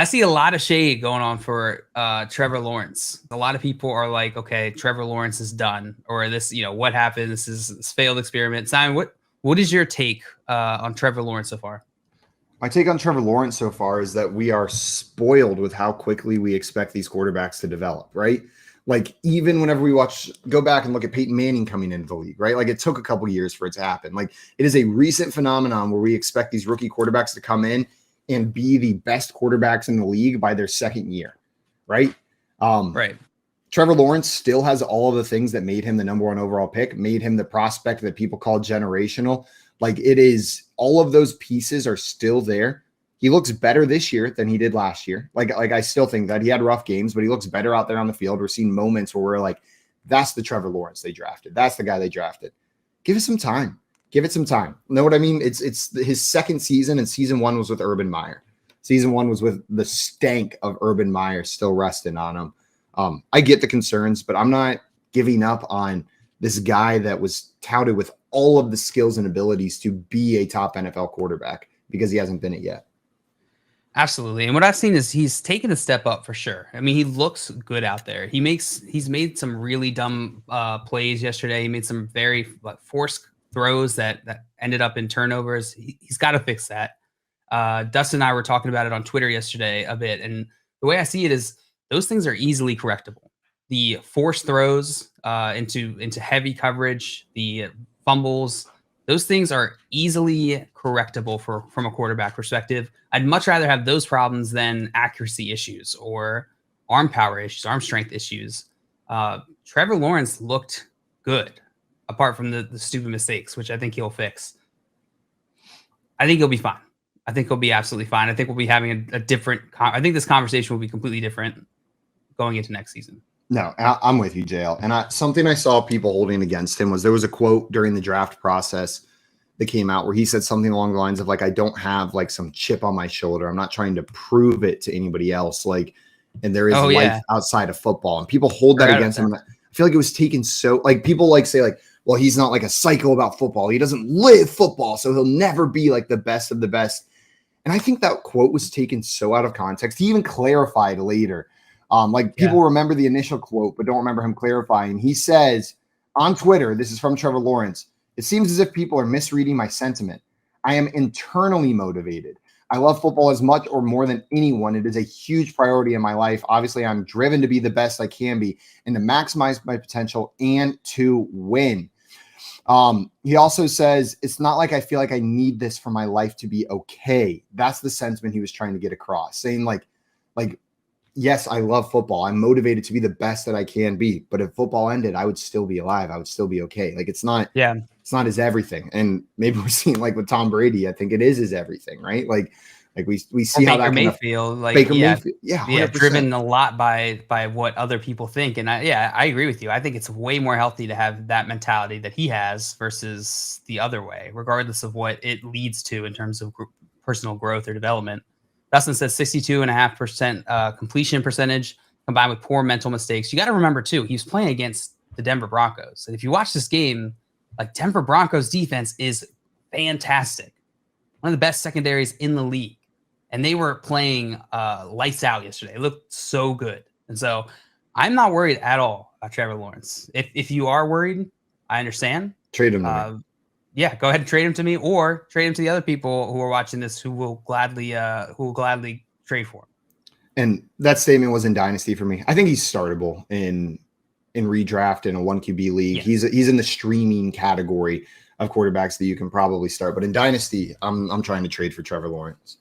I see a lot of shade going on for Trevor Lawrence. A lot of people are like, okay, Trevor Lawrence is done, or this, what happened? This is this failed experiment. Simon, what is your take on Trevor Lawrence so far? My take on Trevor Lawrence so far is that we are spoiled with how quickly we expect these quarterbacks to develop, right? Like even whenever we go back and look at Peyton Manning coming into the league, right? Like it took a couple years for it to happen. Like it is a recent phenomenon where we expect these rookie quarterbacks to come in and be the best quarterbacks in the league by their second year, right? Right. Trevor Lawrence still has all of the things that made him the number one overall pick, made him the prospect that people call generational. Like it is, all of those pieces are still there. He looks better this year than he did last year. Like I still think that he had rough games, but he looks better out there on the field. We're seeing moments where we're like, that's the Trevor Lawrence they drafted. That's the guy they drafted. Give it some time. Give it some time. You know what I mean? It's his second season, and season one was with Urban Meyer. Season one was with the stank of Urban Meyer still resting on him. I get the concerns, but I'm not giving up on this guy that was touted with all of the skills and abilities to be a top NFL quarterback because he hasn't been it yet. Absolutely. And what I've seen is he's taken a step up for sure. I mean, he looks good out there. He's made some really dumb plays yesterday. He made some very forced throws that ended up in turnovers. He's got to fix that. Dustin and I were talking about it on Twitter yesterday a bit. And the way I see it is those things are easily correctable. The forced throws into heavy coverage, the fumbles, those things are easily correctable from a quarterback perspective. I'd much rather have those problems than accuracy issues or arm power issues, arm strength issues. Trevor Lawrence looked good, apart from the stupid mistakes, which I think he'll fix. I think he'll be fine. I think he'll be absolutely fine. I think we'll be having a different I think this conversation will be completely different going into next season. No, I'm with you, JL. And something I saw people holding against him was there was a quote during the draft process that came out where he said something along the lines of like, I don't have like some chip on my shoulder. I'm not trying to prove it to anybody else. Like, and there is life outside of football. And people hold that against him. And I feel like it was taken so like people like say like, well, he's not like a psycho about football. He doesn't live football. So he'll never be like the best of the best. And I think that quote was taken so out of context. He even clarified later. People remember the initial quote, but don't remember him clarifying. He says on Twitter, this is from Trevor Lawrence, it seems as if people are misreading my sentiment. I am internally motivated. I love football as much or more than anyone. It is a huge priority in my life. Obviously, I'm driven to be the best I can be and to maximize my potential and to win. He also says, it's not like I feel like I need this for my life to be okay. That's the sentiment he was trying to get across, saying like, yes, I love football. I'm motivated to be the best that I can be. But if football ended, I would still be alive. I would still be okay. Like it's not his everything. And maybe we're seeing like with Tom Brady, I think it is his everything, right? Like we see how that Mayfield, Mayfield, driven a lot by what other people think. And I agree with you. I think it's way more healthy to have that mentality that he has versus the other way, regardless of what it leads to in terms of personal growth or development. Dustin says 62.5% completion percentage combined with poor mental mistakes. You got to remember, too, he was playing against the Denver Broncos. And if you watch this game, like Denver Broncos defense is fantastic. One of the best secondaries in the league. And they were playing lights out yesterday. It looked so good. And so I'm not worried at all about Trevor Lawrence. If you are worried, I understand. Trade him to me. Yeah, go ahead and trade him to me, or trade him to the other people who are watching this who will gladly trade for him. And that statement was in Dynasty for me. I think he's startable in redraft in a 1QB league. Yeah. He's in the streaming category of quarterbacks that you can probably start. But in Dynasty, I'm trying to trade for Trevor Lawrence.